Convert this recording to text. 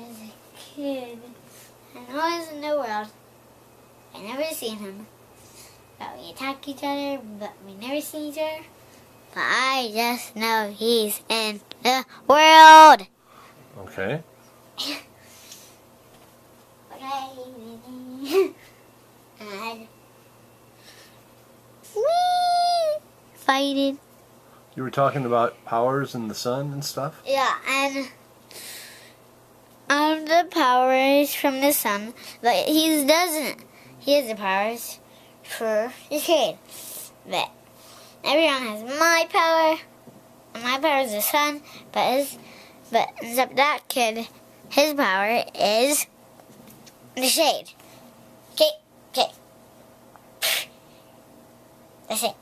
was a kid, and I was in the world. I never seen him. But we attack each other, but we never see each other. But I just know he's in the world. Okay. And we fighted. You were talking about powers and the sun and stuff? Yeah, and the powers from the sun, but he doesn't. He has the powers for the shade. But everyone has my power, and my power is the sun, but except that kid, his power is the shade. Okay. That's it.